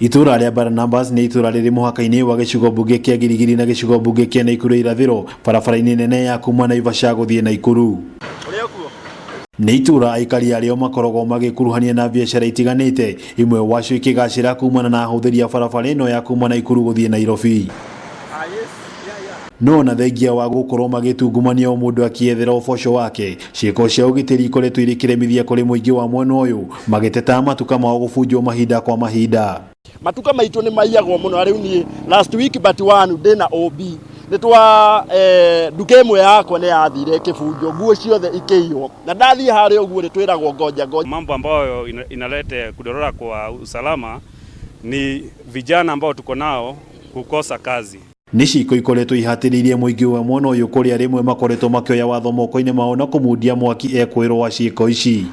Itura rĩa Barnabas nĩ itura rĩrĩ mũhaka-inĩ wa gĩcigo mbunge kĩa Girigiri na gĩcigo mbunge kĩa Naikuru irathĩro, barabara-inĩ nene ya kuma Naivasha gũthiĩ Naikuru. Nĩ itura aikari arĩo makoragwo magĩkuruhania na biacara itiganĩte, imwe wacio ikĩgacĩra kumana na hũthĩri ya barabara ĩno ya kuma Naikuru gũthiĩ Nairobi. No na thengia wa gũkorwo magĩtungumania o mũndũ akĩethera ũboco wake, ciĩko cia ũgitĩri ikoretwo irĩ kĩremithia kũrĩ mũingĩ wa mwena ũyũ, magĩteta matuka mao gũbunjwo mahinda kwa mahinda. Matuka maitũ nĩ maiyagwo mũno. Rĩu niĩ last week but one ndĩna OB nĩ twa nduka ĩmwe yakwa nĩ yathire kĩbunjo, nguo ciothe ikĩiywo, na ndathiĩ harĩa ũguo nĩ twĩragwo ngoja. Mambo ambayo inaleta kudorora kwa usalama ni vijana ambao tuko nao kukosa kazi. Nĩ ciiko ikoretwo ihatĩrĩirie mũingĩ wa mwena ũyũ, kũrĩa rĩmwe makoretwo makĩoya watho moko-inĩ mao na kũmundia mwaki ekwĩrwo wa ciiko ici.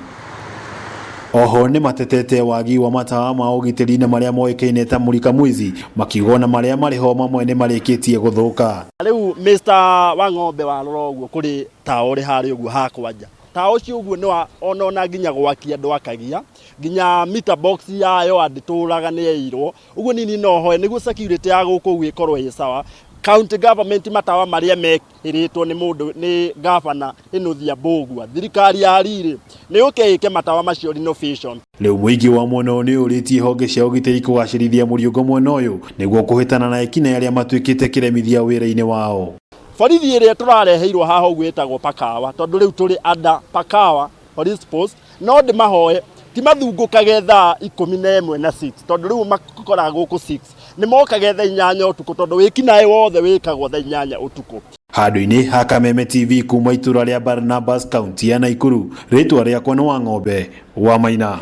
Oho nĩ matetete wagi wa matawa ma ũgitĩri na marĩa moĩkaine ta mũrika mwizi, makiuga na marĩa marĩ ho mamwe nĩ marĩkĩtie gũthũka. Rĩu Mr. Wang'ombe warora ũguo kũrĩ tawa ũrĩ harĩa ũguo hakwa nja. Tawa ũcio ũguo nĩ ona nginya gwakia andũ akagia, nginya meter box yayo andĩtũraga nĩ yairwo. Ũguo nini no hoe nĩguo security ya gũkũ ũguo ĩkorwo ĩ sawa. County government matawa marĩa mekĩrĩtwo nĩ mũndũ nĩ governor Ĩnũthia Mbũgua, thirikari ya riri nĩ ũkĩke matawa macio renovation. Rĩu mũingĩ wa mwena ũyũ nĩ ũrĩtie honge cia ũgitĩri kũgacĩrithia mũriũngo mwena ũyũ nĩguo kũhĩtana na ekinaĩ arĩa matuĩkĩte kĩremithia wĩra-inĩ wao. Borithi ĩrĩa tũrareheirwo haha ũguo ĩtagwo Pakawa, tondũ rĩu tũrĩ under Pakawa police post, no ndĩmahoe ti mathungũkage thaa 11 na 6, tondũ rĩu makoragwo gũkũ 6 nĩ mokage thaa 8 ũtukũ, tondũ wĩkinaĩ wothe wĩkagwo thaa 8 ũtukũ. Handũ-inĩ ha Kameme TV kuma itura rĩa Barnabas kaunti ya Naikuru, rĩtwa rĩakwa nĩ Wang'ombe wa Maina.